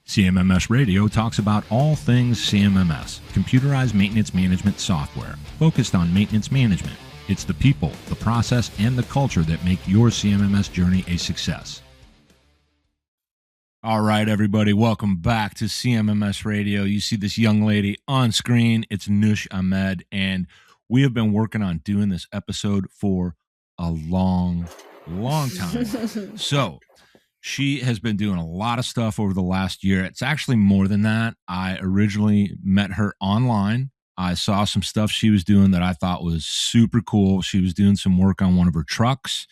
CMMS Radio talks about all things CMMS, computerized maintenance management software, focused on maintenance management. It's the people, the process, and the culture that make your CMMS journey a success. All right, everybody, welcome back to CMMS Radio. You see this young lady on screen. It's Nush Ahmed, and we have been working on doing this episode for a long time. So she has been doing a lot of stuff over the last year. It's actually more than that. I originally met her online. I saw some stuff she was doing that I thought was super cool. She was doing some work on one of her trucks,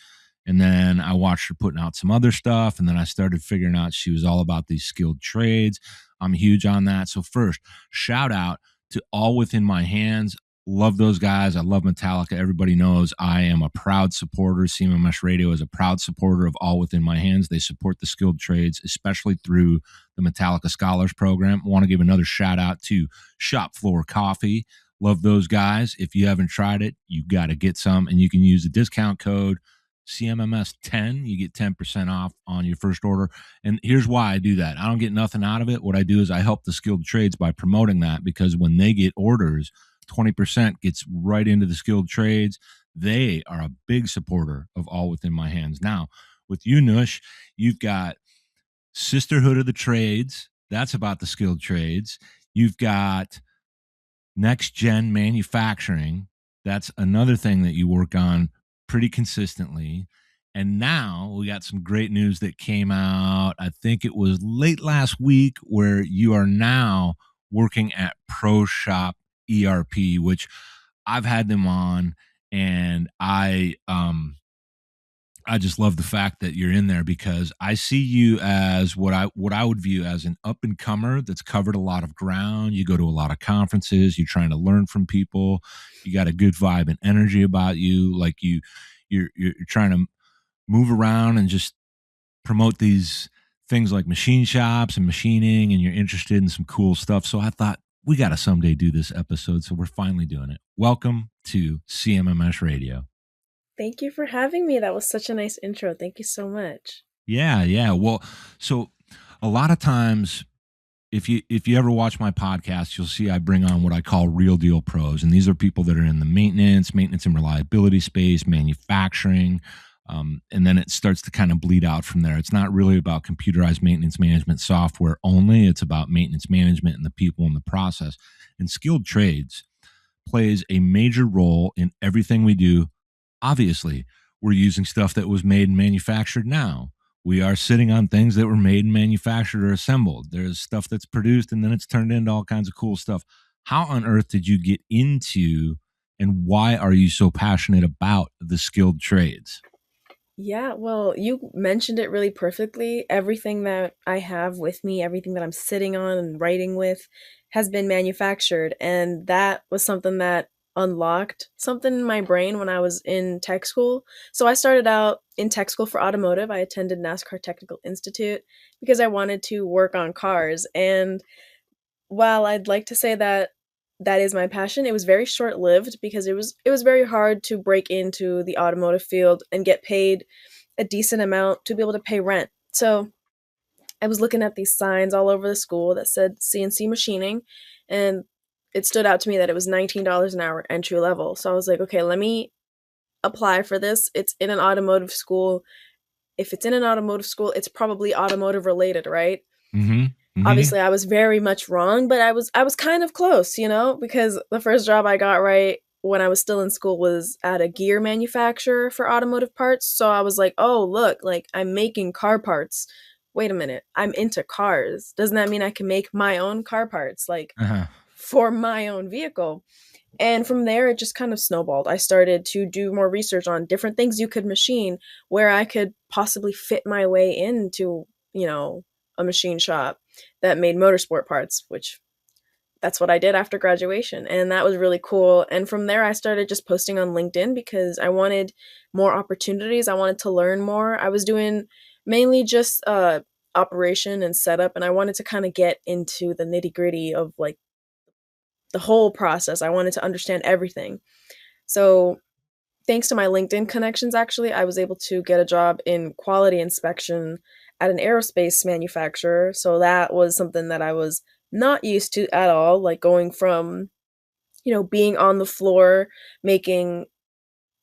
and then I watched her putting out some other stuff, and then I started figuring out she was all about these skilled trades. I'm huge on that. So first, shout out to All Within My Hands. Love those guys. I love Metallica. Everybody knows I am a proud supporter. CMMS Radio is a proud supporter of All Within My Hands. They support the skilled trades, especially through the Metallica Scholars Program. I want to give another shout out to Shop Floor Coffee. Love those guys. If you haven't tried it, you got to get some, and you can use the discount code CMMS10. You get 10% off on your first order. And here's why I do that. I don't get nothing out of it. What I do is I help the skilled trades by promoting that, because when they get orders, 20% gets right into the skilled trades. They are a big supporter of All Within My Hands. Now, with you, Nush, you've got Sisterhood of the Trades. That's about the skilled trades. You've got NextGen Manufacturing. That's another thing that you work on pretty consistently. And now we got some great news that came out, I think it was late last week, where you are now working at ProShop ERP, which I've had them on, and I just love the fact that you're in there, because I see you as what I would view as an up and comer that's covered a lot of ground. You go to a lot of conferences. You're trying to learn from people. You got a good vibe and energy about you. Like you're trying to move around and just promote these things like machine shops and machining, and you're interested in some cool stuff. So I thought, we got to someday do this episode, so we're finally doing it. Welcome to CMMS Radio. Thank you for having me. That was such a nice intro. Thank you so much. Yeah. Well, so a lot of times, if you ever watch my podcast, you'll see I bring on what I call real deal pros, and these are people that are in the maintenance and reliability space, manufacturing, and then it starts to kind of bleed out from there. It's not really about computerized maintenance management software only. It's about maintenance management and the people in the process. And skilled trades plays a major role in everything we do. Obviously, we're using stuff that was made and manufactured now. We are sitting on things that were made and manufactured or assembled. There's stuff that's produced, and then it's turned into all kinds of cool stuff. How on earth did you get into, and why are you so passionate about the skilled trades? Yeah, well, you mentioned it really perfectly. Everything that I have with me, everything that I'm sitting on and writing with, has been manufactured. And that was something that unlocked something in my brain when I was in tech school. So I started out in tech school for automotive. I attended NASCAR Technical Institute because I wanted to work on cars. And while I'd like to say that that is my passion, it was very short-lived, because it was very hard to break into the automotive field and get paid a decent amount to be able to pay rent. So I was looking at these signs all over the school that said CNC machining, and it stood out to me that it was $19 an hour entry level. So I was like, okay, let me apply for this. It's in an automotive school. If it's in an automotive school, it's probably automotive related, right? Mm-hmm. Mm-hmm. Obviously, I was very much wrong, but I was kind of close, because the first job I got right when I was still in school was at a gear manufacturer for automotive parts. So I was like, oh, look, like I'm making car parts. Wait a minute, I'm into cars. Doesn't that mean I can make my own car parts, like for my own vehicle? And from there, it just kind of snowballed. I started to do more research on different things you could machine, where I could possibly fit my way into, a machine shop that made motorsport parts, which that's what I did after graduation. And that was really cool. And from there, I started just posting on LinkedIn because I wanted more opportunities. I wanted to learn more. I was doing mainly just operation and setup, and I wanted to kind of get into the nitty gritty of like the whole process. I wanted to understand everything. So thanks to my LinkedIn connections, actually, I was able to get a job in quality inspection at an aerospace manufacturer. So that was something that I was not used to at all, like going from, being on the floor making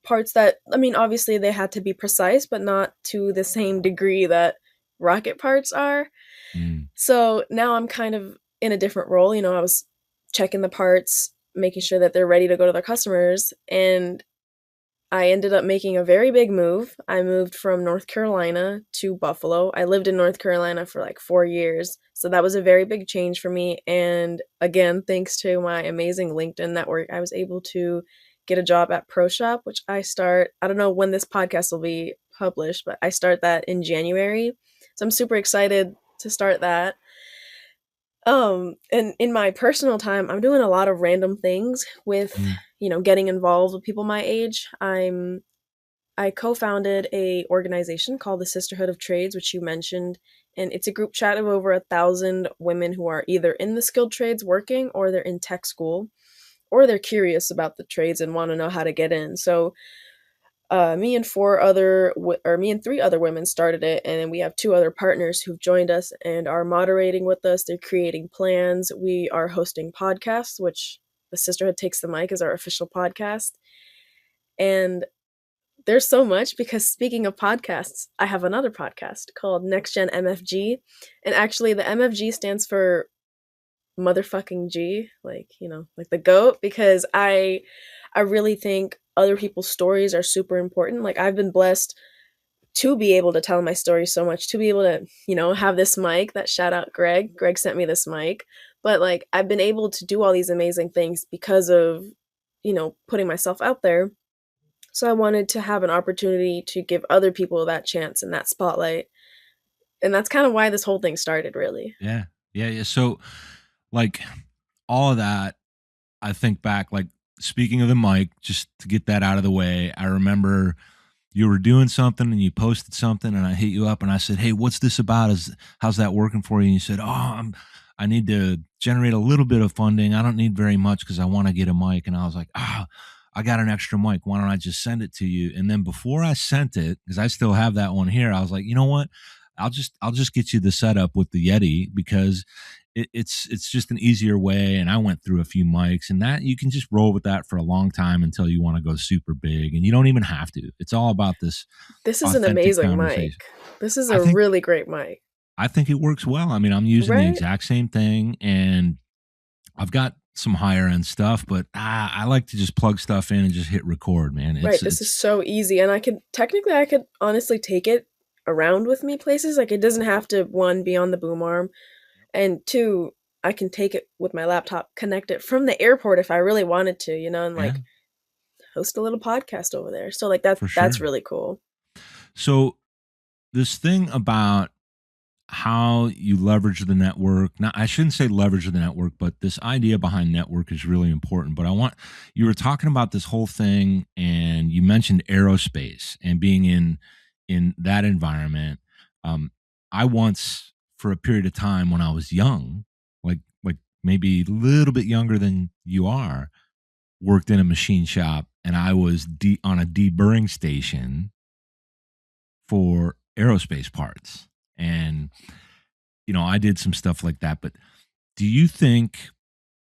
parts that, I mean, obviously they had to be precise, but not to the same degree that rocket parts are. Mm. So now I'm kind of in a different role. I was checking the parts, making sure that they're ready to go to their customers. And I ended up making a very big move. I moved from North Carolina to Buffalo. I lived in North Carolina for like 4 years. So that was a very big change for me. And again, thanks to my amazing LinkedIn network, I was able to get a job at ProShop, which I don't know when this podcast will be published, but I start that in January. So I'm super excited to start that. And in my personal time, I'm doing a lot of random things with, Mm. getting involved with people my age. I co-founded a organization called the Sisterhood of Trades, which you mentioned, and it's a group chat of over 1,000 women who are either in the skilled trades working, or they're in tech school, or they're curious about the trades and want to know how to get in. So me and three other women started it, and then we have two other partners who've joined us and are moderating with us. They're creating plans. We are hosting podcasts, which the Sisterhood Takes the Mic is our official podcast. And there's so much, because speaking of podcasts, I have another podcast called NextGen MFG. And actually the MFG stands for motherfucking G, like, like the GOAT, because I really think other people's stories are super important. Like, I've been blessed to be able to tell my story so much, to be able to, have this mic. That shout out Greg. Greg sent me this mic. But like, I've been able to do all these amazing things because of, putting myself out there. So I wanted to have an opportunity to give other people that chance and that spotlight. And that's kind of why this whole thing started, really. Yeah. Yeah. Yeah. So, like, all of that, I think back, like, speaking of the mic, just to get that out of the way, I remember you were doing something and you posted something and I hit you up and I said, "Hey, what's this about? How's that working for you?" And you said, I need to generate a little bit of funding. I don't need very much because I want to get a mic." And I was like, I got an extra mic. Why don't I just send it to you? And then before I sent it, because I still have that one here, I was like, you know what? I'll just get you the setup with the Yeti, because it's just an easier way. And I went through a few mics, and that you can just roll with that for a long time until you want to go super big, and you don't even have to. It's all about this This is an authentic amazing mic. conversation. This is I a think really great mic. I think it works well. I mean, I'm using the Right? exact same thing, and I've got some higher end stuff, but I like to just plug stuff in and just hit record, man. Right. It's This is it's so easy. And I could honestly take it around with me places. Like, it doesn't have to, one, be on the boom arm, and two, I can take it with my laptop, connect it from the airport if I really wanted to, and yeah, like host a little podcast over there. So like for that's sure. really cool. So this thing about how you leverage the network. Now, I shouldn't say leverage the network, but this idea behind network is really important. But you were talking about this whole thing, and you mentioned aerospace and being in that environment. Um, I once, for a period of time when I was young, like maybe a little bit younger than you are, worked in a machine shop, and I was on a deburring station for aerospace parts. And I did some stuff like that. But do you think,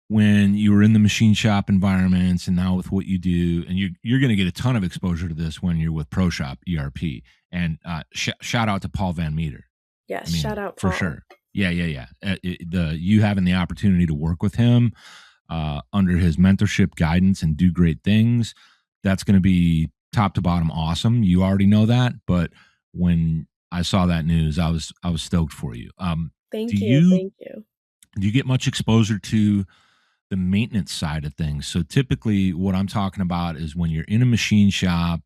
when you were in the machine shop environments and now with what you do, and you're going to get a ton of exposure to this when you're with ProShop ERP, and shout out to Paul Van Meter. I Yes, shout mean, out for Paul. sure. Yeah, yeah, yeah. You having the opportunity to work with him under his mentorship, guidance, and do great things, that's going to be top to bottom awesome. You already know that, but when I saw that news, I was stoked for you. Do Thank you. you Thank you. do you get much exposure to the maintenance side of things? So typically what I'm talking about is when you're in a machine shop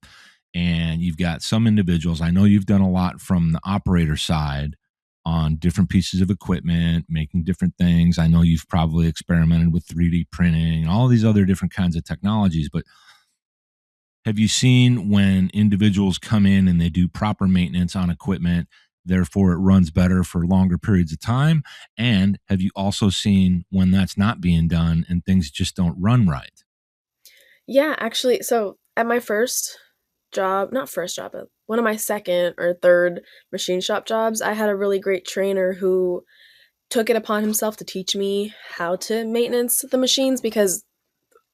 and you've got some individuals. I know you've done a lot from the operator side on different pieces of equipment, making different things. I know you've probably experimented with 3D printing and all these other different kinds of technologies, but have you seen when individuals come in and they do proper maintenance on equipment, therefore it runs better for longer periods of time? And have you also seen when that's not being done and things just don't run right? Yeah, actually, so at my first job, not first job, but one of my second or third machine shop jobs, I had a really great trainer who took it upon himself to teach me how to maintenance the machines because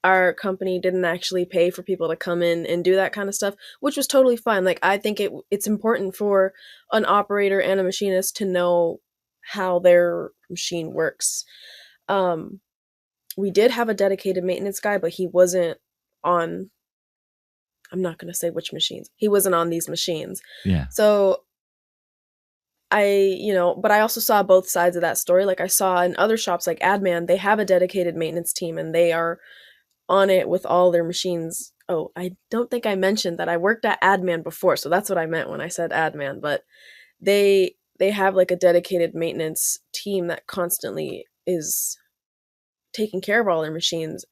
our company didn't actually pay for people to come in and do that kind of stuff, which was totally fine. Like I think it's important for an operator and a machinist to know how their machine works. Um, we did have a dedicated maintenance guy, but he wasn't on. I'm not going to say which machines. He wasn't on these machines. Yeah. So but I also saw both sides of that story. Like I saw in other shops like AdMan, they have a dedicated maintenance team and they are on it with all their machines. Oh, I don't think I mentioned that I worked at AdMan before, so that's what I meant when I said AdMan, but they have like a dedicated maintenance team that constantly is taking care of all their machines.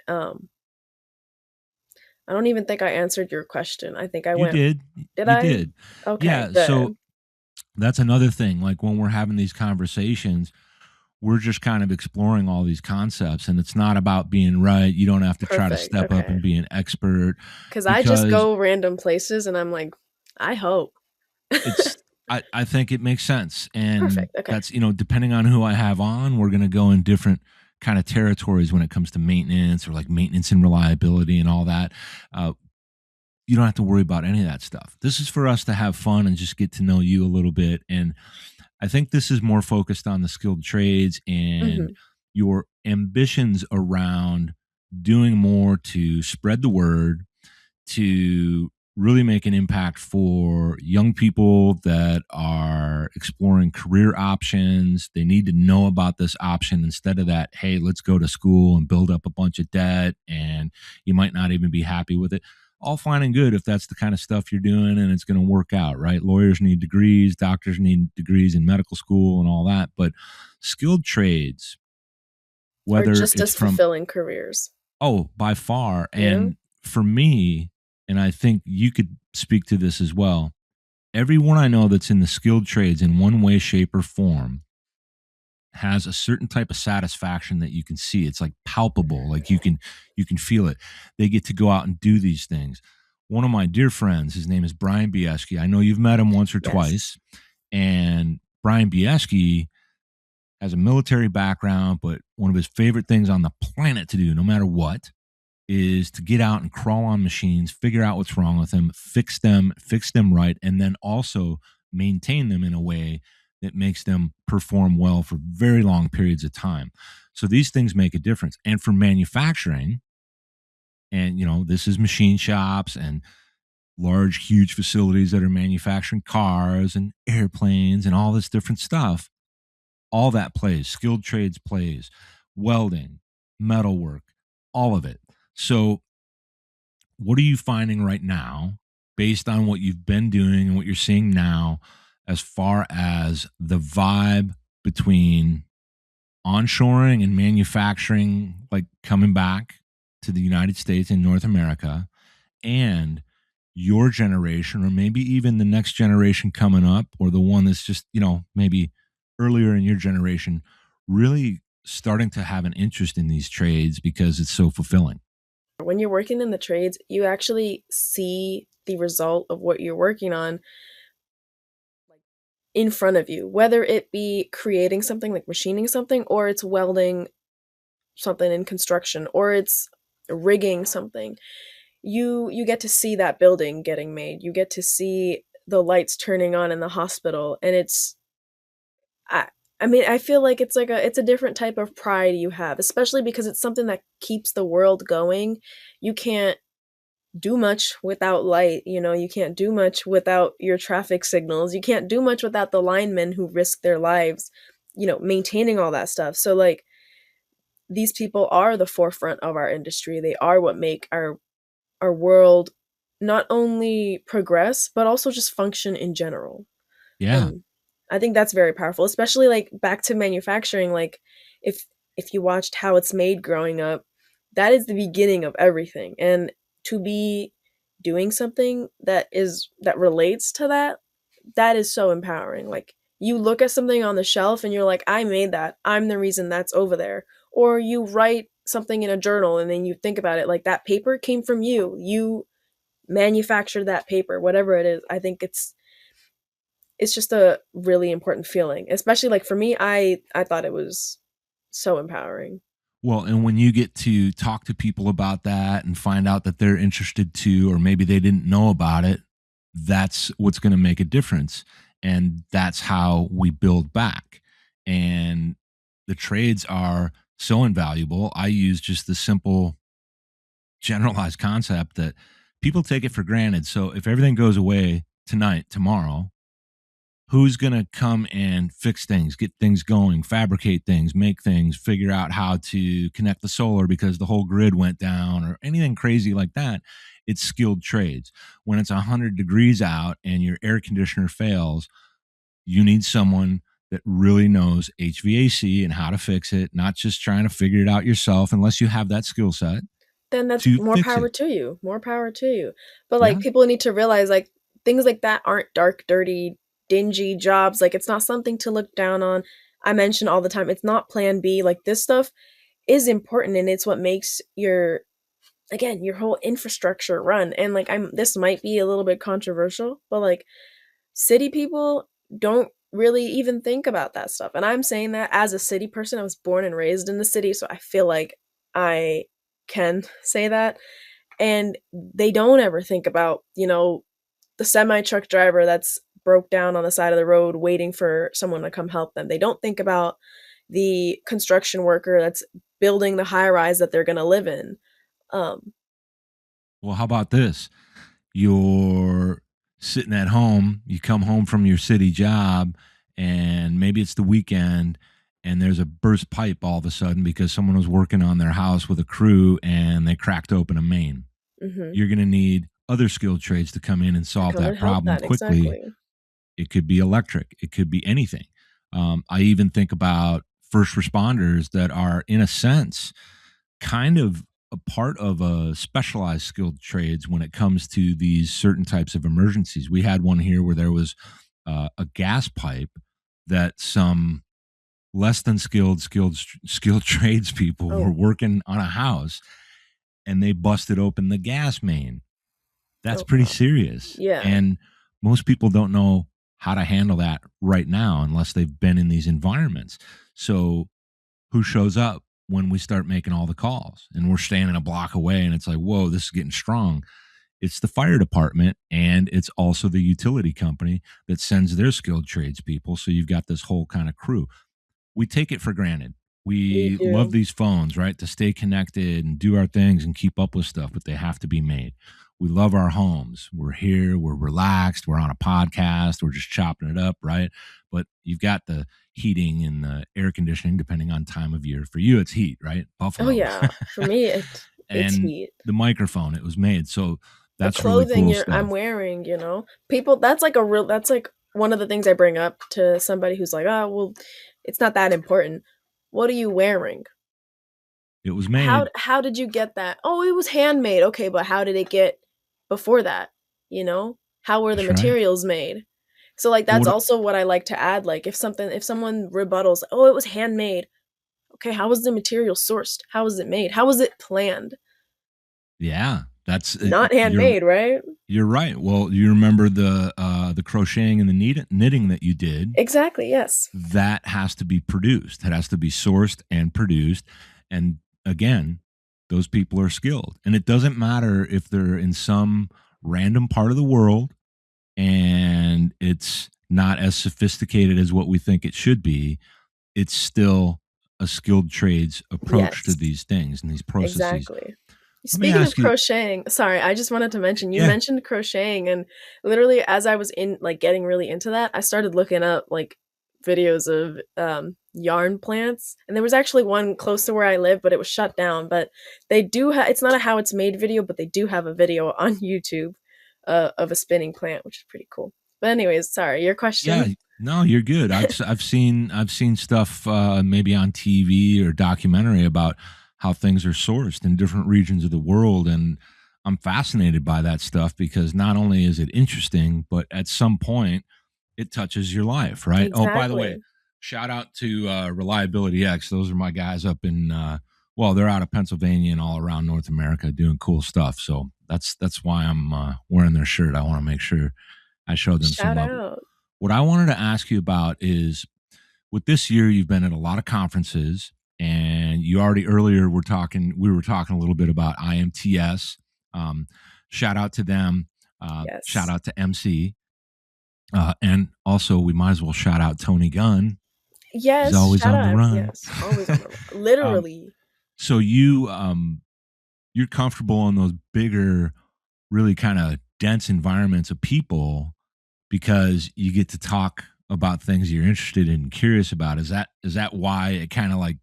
I don't even think I answered your question. I think I You went. did. Did You I? did. Okay, Yeah. So good. that's another thing. Like when we're having these conversations, we're just kind of exploring all these concepts, and it's not about being right. You don't have to try to Perfect. step up Okay. and be an expert Because I just because go random places and I'm like, I hope. it's I think it makes sense. And Perfect. Okay. that's, depending on who I have on, we're gonna go in different kind of territories when it comes to maintenance or like maintenance and reliability and all that. Uh, you don't have to worry about any of that stuff. This is for us to have fun and just get to know you a little bit. And I think this is more focused on the skilled trades and Hmm. your ambitions around doing more to spread the word, to really make an impact for young people that are exploring career options. They need to know about this option instead of that, hey, let's go to school and build up a bunch of debt and you might not even be happy with it. All fine and good if that's the kind of stuff you're doing and it's going to work out, right? Lawyers need degrees, doctors need degrees in medical school and all that. But skilled trades, Are whether just it's as from, fulfilling careers. oh, by far. Yeah. And for me, and I think you could speak to this as well, everyone I know that's in the skilled trades in one way, shape, or form has a certain type of satisfaction that you can see. It's like palpable, like you can feel it. They get to go out and do these things. One of my dear friends, his name is Brian Bieski. I know you've met him once or Yes. twice. And Brian Bieski has a military background, but one of his favorite things on the planet to do, no matter what, is to get out and crawl on machines, figure out what's wrong with them, fix them right, and then also maintain them in a way that makes them perform well for very long periods of time. So these things make a difference. And for manufacturing, and this is machine shops and large, huge facilities that are manufacturing cars and airplanes and all this different stuff, all that plays. Skilled trades plays, welding, metalwork, all of it. So what are you finding right now based on what you've been doing and what you're seeing now as far as the vibe between onshoring and manufacturing, like coming back to the United States and North America, and your generation, or maybe even the next generation coming up, or the one that's just, maybe earlier in your generation, really starting to have an interest in these trades because it's so fulfilling? When you're working in the trades, you actually see the result of what you're working on like in front of you, whether it be creating something like machining something, or it's welding something in construction, or it's rigging something. You get to see that building getting made. You get to see the lights turning on in the hospital, and I I mean, I feel like it's a different type of pride you have, especially because it's something that keeps the world going. You can't do much without light, you can't do much without your traffic signals. You can't do much without the linemen who risk their lives, maintaining all that stuff. So like these people are the forefront of our industry. They are what make our world not only progress but also just function in general. Yeah. And I think that's very powerful, especially like back to manufacturing. Like if if you watched how it's made growing up, that is the beginning of everything. And to be doing something that relates to that, that is so empowering. Like you look at something on the shelf and you're like, I made that. I'm the reason that's over there. Or you write something in a journal and then you think about it like that paper came from you. manufacture that paper, whatever it is. I think it's just a really important feeling, especially like for me. I thought it was so empowering. Well, and when you get to talk to people about that and find out that they're interested too, or maybe they didn't know about it, that's what's going to make a difference. And that's how we build back. And the trades are so invaluable. I use just the simple generalized concept that people take it for granted. So if everything goes away tonight, tomorrow, who's going to come and fix things, get things going, fabricate things, make things, figure out how to connect the solar because the whole grid went down or anything crazy like that? It's skilled trades. When it's 100 degrees out and your air conditioner fails, you need someone that really knows HVAC and how to fix it, not just trying to figure it out yourself unless you have that skill set Then that's to more fix power it. to you. More power to you. But like Yeah. people need to realize like things like that aren't dark, dirty, dingy jobs. Like it's not something to look down on. I mention all the time, it's not plan B. Like this stuff is important and it's what makes your again, your whole infrastructure run. And like I'm this might be a little bit controversial, but like city people don't really even think about that stuff. And I'm saying that as a city person. I was born and raised in the city, so I feel like I can say that. And they don't ever think about, the semi truck driver that's broke down on the side of the road waiting for someone to come help them. They don't think about the construction worker that's building the high rise that they're going to live in. Um, Well, how about this? You're sitting at home, you come home from your city job, and maybe it's the weekend, and there's a burst pipe all of a sudden because someone was working on their house with a crew and they cracked open a main. mhm. You're going to need other skilled trades to come in and To solve come that and help problem that quickly. exactly. It could be electric, it could be anything. I even think about first responders that are, in a sense, kind of a part of a specialized skilled trades when it comes to these certain types of emergencies. We had one here where there was a gas pipe that some less than skilled tradespeople were Oh, working on a house, and they busted open the gas main. That's oh pretty wow. serious. Yeah. And most people don't know how to handle that right now unless they've been in these environments. So who shows up when we start making all the calls and we're standing a block away and it's like, whoa, this is getting strong? It's the fire department, and it's also the utility company that sends their skilled tradespeople. So you've got this whole kind of crew. We take it for granted. We We love do. these phones, right? To stay connected and do our things and keep up with stuff, but they have to be made. We love our homes. We're here, we're relaxed, we're on a podcast, we're just chopping it up, right? But you've got the heating and the air conditioning depending on time of year. For you, it's heat, right? Oh Buffalo. yeah. For me it's And heat. the microphone, it was made. So The that's really clothing cool I'm stuff. wearing, People that's like one of the things I bring up to somebody who's like, "Oh, well, it's not that important." What are you wearing? It was How made. how did you get that? Oh, it was handmade. Okay, but how did it get before that? You know? How were the That's right. materials made? So like Well, that's also what I like to add. Like if someone rebuttals, oh, it was handmade. Okay, how was the material sourced? How was it made? How was it planned? yeah, that's Not you're handmade, right? you're right. Well, you remember the crocheting and the knitting that you did. Exactly, yes. That has to be produced. It has to be sourced and produced. And again, those people are skilled. And it doesn't matter if they're in some random part of the world and it's not as sophisticated as what we think it should be. It's still a skilled trades approach to Yes, these things and these processes. exactly. Let me Speaking of ask you, crocheting, sorry, I just wanted to mention you yeah, mentioned crocheting and literally as I was in like getting really into that, I started looking up like videos of yarn plants and there was actually one close to where I live but it was shut down, but they do it's not a how it's made video, but they do have a video on YouTube of a spinning plant, which is pretty cool. But anyways, sorry, your yeah, question? no, you're good. I've seen stuff maybe on TV or documentary about how things are sourced in different regions of the world, and I'm fascinated by that stuff because not only is it interesting, but at some point it touches your life, right? Oh, by the way, Exactly. shout out to Reliability X. Those are my guys up in well, they're out of Pennsylvania and all around North America doing cool stuff. So That's why I'm wearing their shirt. I want to make sure I show them some Shout love. out. What I wanted to ask you about is, with this year, you've been at a lot of conferences, and you already earlier we were talking a little bit about IMTS. Shout out to them. Shout Yes. out to MC. And also, we might as well shout out Tony Gunn. He's Yes, always shout on the out. run. Yes, always on the run. um, Literally. so you're comfortable in those bigger, really kind of dense environments of people because you get to talk about things you're interested in and curious about. Is that why it kind of like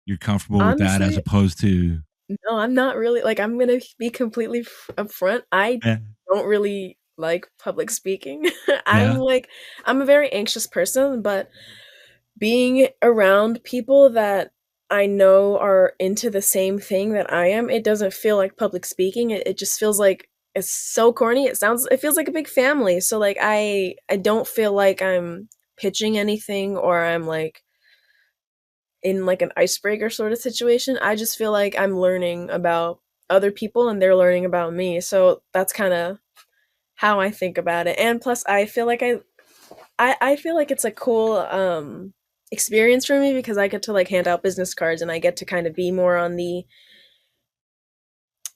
you're comfortable with that as Honestly, opposed to no, I'm not really like I'm gonna be completely upfront. I yeah, don't really like public speaking. yeah, I'm a very anxious person, but being around people that I know are into the same thing that I am, it doesn't feel like public speaking. It just feels like it's so corny. It feels like a big family. So like I don't feel like I'm pitching anything or I'm like in like an icebreaker sort of situation. I just feel like I'm learning about other people and they're learning about me. So that's kind of how I think about it. And plus I feel like I feel like it's a cool experience for me because I get to like hand out business cards and I get to kind of be more on the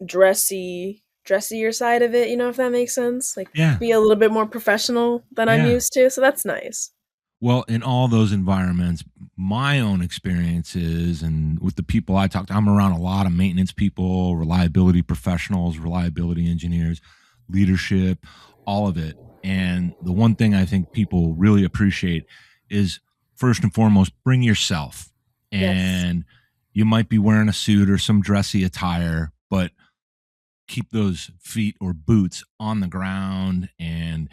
dressier side of it, you know, if that makes sense. Like yeah, be a little bit more professional than I'm yeah. used to. So that's nice. Well, in all those environments, my own experiences and with the people I talk to, I'm around a lot of maintenance people, reliability professionals, reliability engineers, leadership, all of it. And the one thing I think people really appreciate is, first and foremost, bring yourself. Yes. And you might be wearing a suit or some dressy attire, but keep those feet or boots on the ground and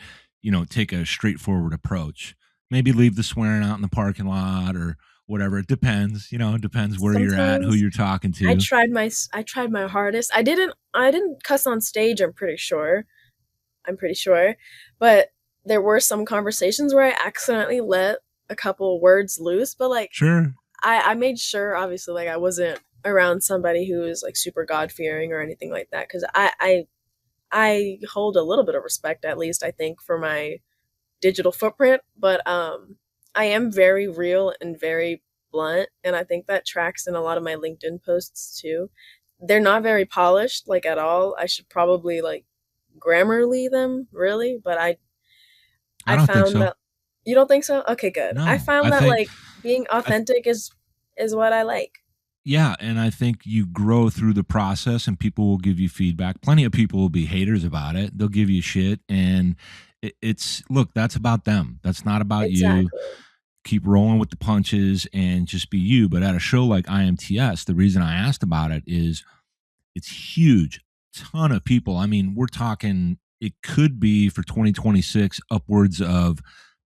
take a straightforward approach. Maybe leave the swearing out in the parking lot or whatever. It depends. It depends where you're at, who Sometimes you're talking to. I tried my hardest. I didn't cuss on stage, I'm pretty sure. I'm pretty sure. But there were some conversations where I accidentally let a couple words loose, but like Sure. I made sure obviously like I wasn't around somebody who is like super God fearing or anything like that because I hold a little bit of respect at least I think for my digital footprint, but I am very real and very blunt, and I think that tracks in a lot of my LinkedIn posts too. They're not very polished like at all. I should probably like grammarly them really, but I I don't think found so. that you don't think so? Okay, good. I No. found that like being I th- authentic is what I like. yeah, and I think you grow through the process and people will give you feedback. Plenty of people will be haters about it. They'll give you shit and it's look, that's about them. That's not about you. Exactly. Keep rolling with the punches and just be you. But at a show like IMTS, the reason I asked about it is it's huge, ton of people. I mean, we're talking, it could be for 2026 upwards of,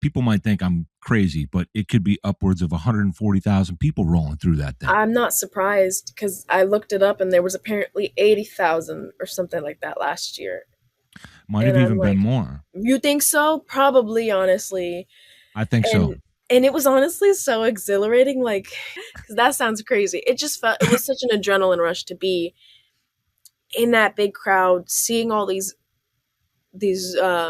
people might think I'm crazy, but it could be upwards of 140,000 people rolling through that thing. I'm not surprised because I looked it up and there was apparently 80,000 or something like that last year. Might have And I'm even been like, more. you think so? Probably, honestly. I think so. And it was honestly so exhilarating, like, because that sounds crazy. It just felt, it was such an adrenaline rush to be in that big crowd, seeing all these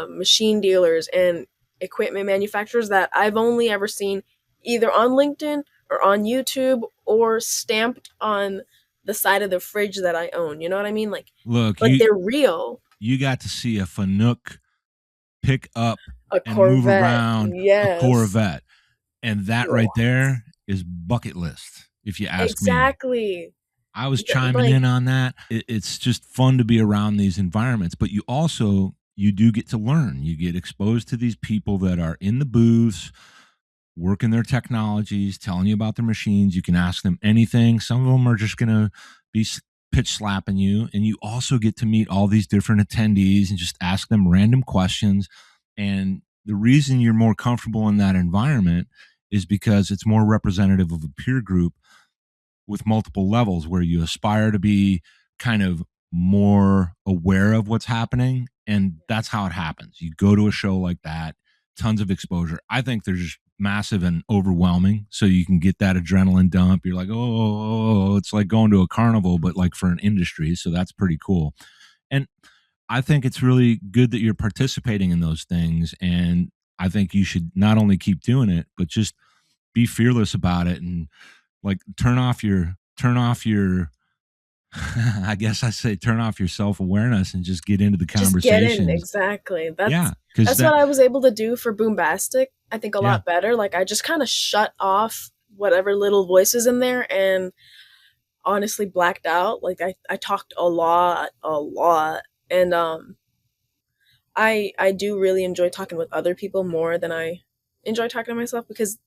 machine dealers and equipment manufacturers that I've only ever seen either on LinkedIn or on YouTube or stamped on the side of the fridge that I own. You know what I mean? Like, Look, but they're real. you got to see a Fanuc pick up A and move Corvette, around a yes. Corvette. And that right there is bucket list, if you ask me. Exactly. I was chiming Like, in on that. It's just fun to be around these environments, but you do get to learn. You get exposed to these people that are in the booths, working their technologies, telling you about their machines. You can ask them anything. Some of them are just going to be pitch slapping you, and you also get to meet all these different attendees and just ask them random questions. And the reason you're more comfortable in that environment is because it's more representative of a peer group with multiple levels where you aspire to be kind of more aware of what's happening. And that's how it happens. You go to a show like that, tons of exposure. I think they're just massive and overwhelming. So you can get that adrenaline dump. You're like, oh, it's like going to a carnival, but like for an industry. So that's pretty cool. And I think it's really good that you're participating in those things. And I think you should not only keep doing it, but just be fearless about it and like turn off your I guess I say turn off your self-awareness and just get into the Just get in, conversations. exactly. Yeah, because That's what I was able to do for Boombastic. I think a yeah, lot better. Like I just kind of shut off whatever little voices in there and honestly blacked out. Like I talked a lot, and I do really enjoy talking with other people more than I enjoy talking to myself because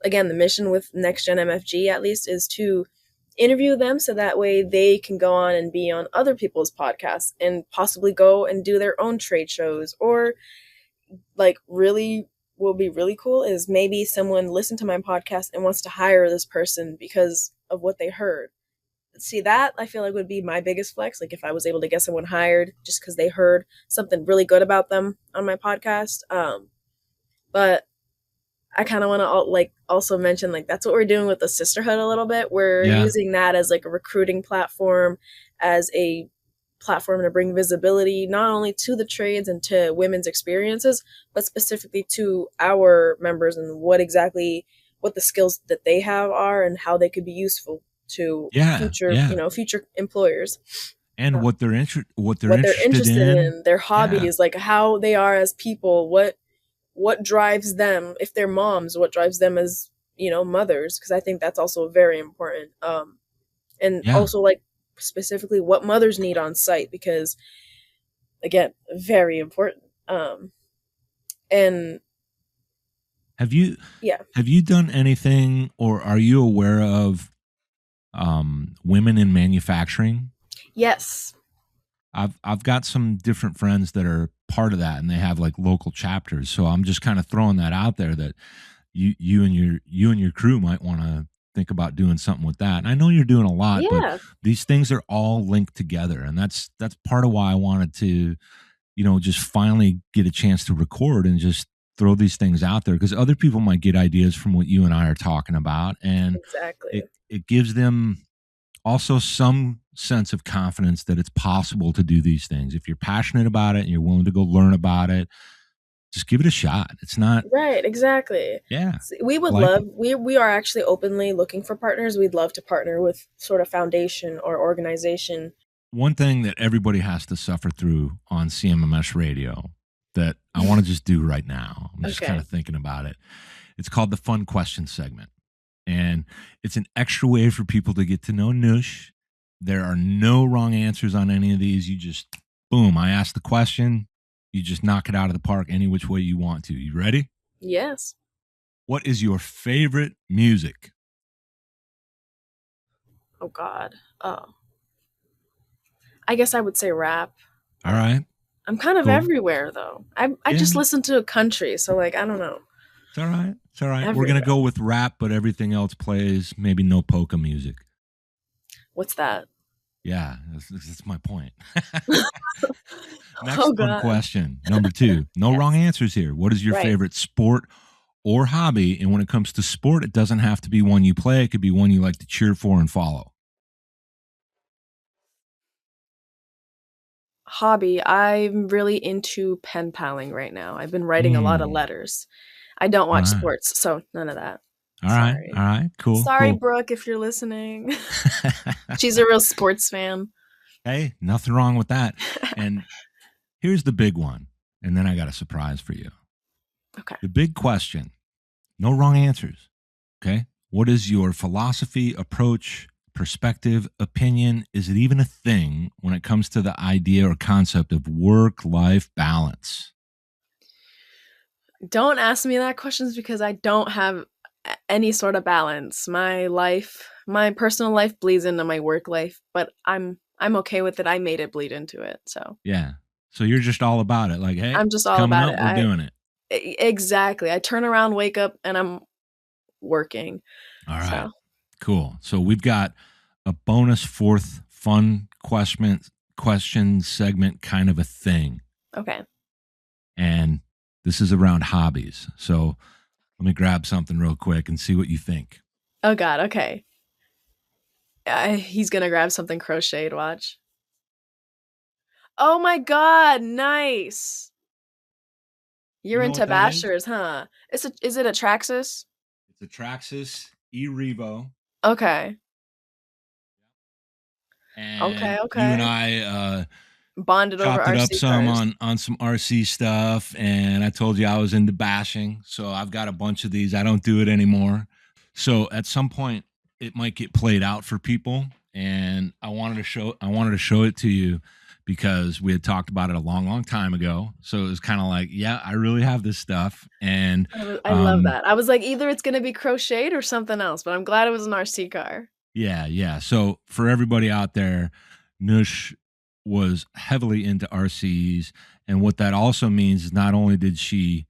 again, the mission with NextGen MFG at least is to interview them so that way they can go on and be on other people's podcasts and possibly go and do their own trade shows, or like really will be really cool is maybe someone listened to my podcast and wants to hire this person because of what they heard. See, that I feel like would be my biggest flex, like if I was able to get someone hired just because they heard something really good about them on my podcast. But I kind of want to like also mention like that's what we're doing with the Sisterhood a little bit. We're yeah, using that as like a recruiting platform, as a platform to bring visibility not only to the trades and to women's experiences, but specifically to our members and what the skills that they have are and how they could be useful to yeah, future, yeah. future employers. And Uh, what they're what they're interested interested in. in, their Yeah, hobbies, like how they are as people, what drives them if they're moms, what drives them as mothers, because I think that's also very important, and yeah. also like specifically what mothers need on site, because again, very important. And Have you yeah. have you done anything, or are you aware of women in manufacturing? Yes. I've got some different friends that are part of that, and they have like local chapters. So I'm just kind of throwing that out there that you and your crew might want to think about doing something with that. And I know you're doing a lot, but Yeah. these things are all linked together, and that's part of why I wanted to, just finally get a chance to record and just throw these things out there because other people might get ideas from what you and I are talking about, and Exactly. it gives them also some sense of confidence that it's possible to do these things. If you're passionate about it and you're willing to go learn about it, just give it a shot. It's not, Right, exactly. yeah, We I would like love it. we are actually openly looking for partners. We'd love to partner with sort of foundation or organization. One thing that everybody has to suffer through on CMMS radio that I want to just do right now, I'm just kind Okay. of thinking about it. It's called the fun question segment. And it's an extra way for people to get to know Nush. There are no wrong answers on any of these. You just, boom, I ask the question. You just knock it out of the park any which way you want to. You ready? Yes. What is your favorite music? Oh God. Oh, I guess I would say rap. All right. I'm kind of Cool. everywhere though. I Yeah. just listen to country, so like I don't know. It's all right. It's all right. We're going to Everywhere. go with rap, but everything else plays maybe no polka music. What's that? Yeah, that's my point. Oh Next fun God. question. Number 2. No wrong Yes. answers here. What is your Right. favorite sport or hobby? And when it comes to sport, it doesn't have to be one you play. It could be one you like to cheer for and follow. Hobby. I'm really into pen paling right now. I've been writing a lot of Mm. letters. I don't All watch right. sports, so none of that. All right. All Sorry. right. Cool. Sorry, Cool. Brooke, if you're listening. She's a real sports fan. Hey, nothing wrong with that. And here's the big one. And then I got a surprise for you. Okay. The big question. No wrong answers. Okay. What is your philosophy, approach, perspective, opinion? Is it even a thing when it comes to the idea or concept of work-life balance? Don't ask me that questions because I don't have any sort of balance. My personal life bleeds into my work life, but I'm okay with it. I made it bleed into it. So Yeah. So you're just all about it. Like, hey, I'm just it's all coming about up. it. We're doing it. Exactly. I turn around, wake up, and I'm working. All right. So Cool. So we've got a bonus fourth fun question segment kind of a thing. okay. And this is around hobbies. So let me grab something real quick and see what you think. Oh God. Okay. He's gonna grab something crocheted. Watch. Oh my god, nice. You You're know into what that is? bashers, huh? Is it a Traxxas? It's a Traxxas E-Revo. Okay. And Okay, you and okay. I Bonded over chopped it up RC some cars. on some RC stuff, and I told you I was into bashing, so I've got a bunch of these. I don't do it anymore. So at some point it might get played out for people, and I wanted to show it to you because we had talked about it a long time ago. So it was kind of like, yeah, I really have this stuff. And I love that. I was like, either it's gonna be crocheted or something else, but I'm glad it was an RC car. yeah. So for everybody out there, Nush was heavily into RCs. And what that also means is not only did she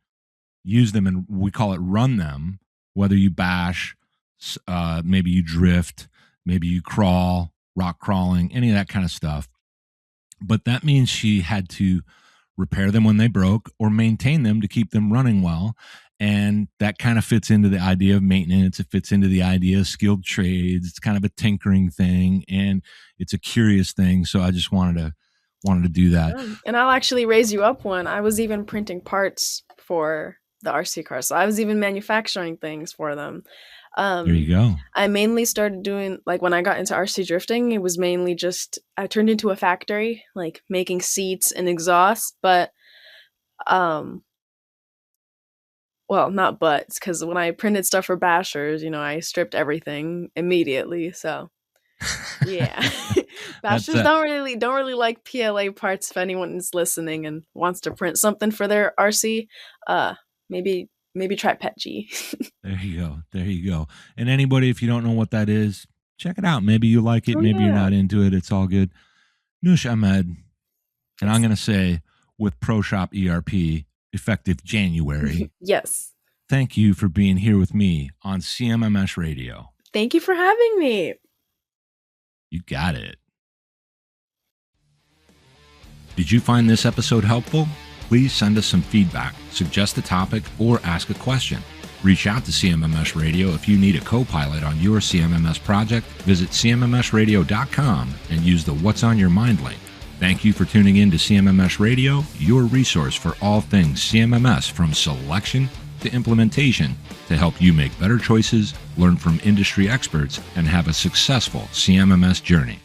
use them, and we call it run them, whether you bash, maybe you drift, maybe you crawl, rock crawling, any of that kind of stuff. But that means she had to repair them when they broke or maintain them to keep them running well. And that kind of fits into the idea of maintenance. It fits into the idea of skilled trades. It's kind of a tinkering thing, and it's a curious thing. So I just wanted to do that. Yeah, and I'll actually raise you up one. I was even printing parts for the RC cars, so I was even manufacturing things for them. There you Um, go. I mainly started doing like when I got into RC drifting, it was mainly just I turned into a factory, like making seats and exhausts, but um well, not butts, because when I printed stuff for bashers, I stripped everything immediately. So yeah. That's Bashers don't really like PLA parts if anyone is listening and wants to print something for their RC. Uh maybe try PetG. There you go. There you go. And anybody, if you don't know what that is, check it out. Maybe you like it. Oh Maybe you're yeah. not into it. It's all good. Nush Ahmed, and I'm Yes. going to say with ProShop ERP, effective January, Yes. thank you for being here with me on CMMS Radio. Thank you for having me. You got it. Did you find this episode helpful? Please send us some feedback, suggest a topic, or ask a question. Reach out to CMMS Radio if you need a co-pilot on your CMMS project. Visit CMMSradio.com and use the What's on Your Mind link. Thank you for tuning in to CMMS Radio, your resource for all things CMMS, from selection to implementation, to help you make better choices, learn from industry experts, and have a successful CMMS journey.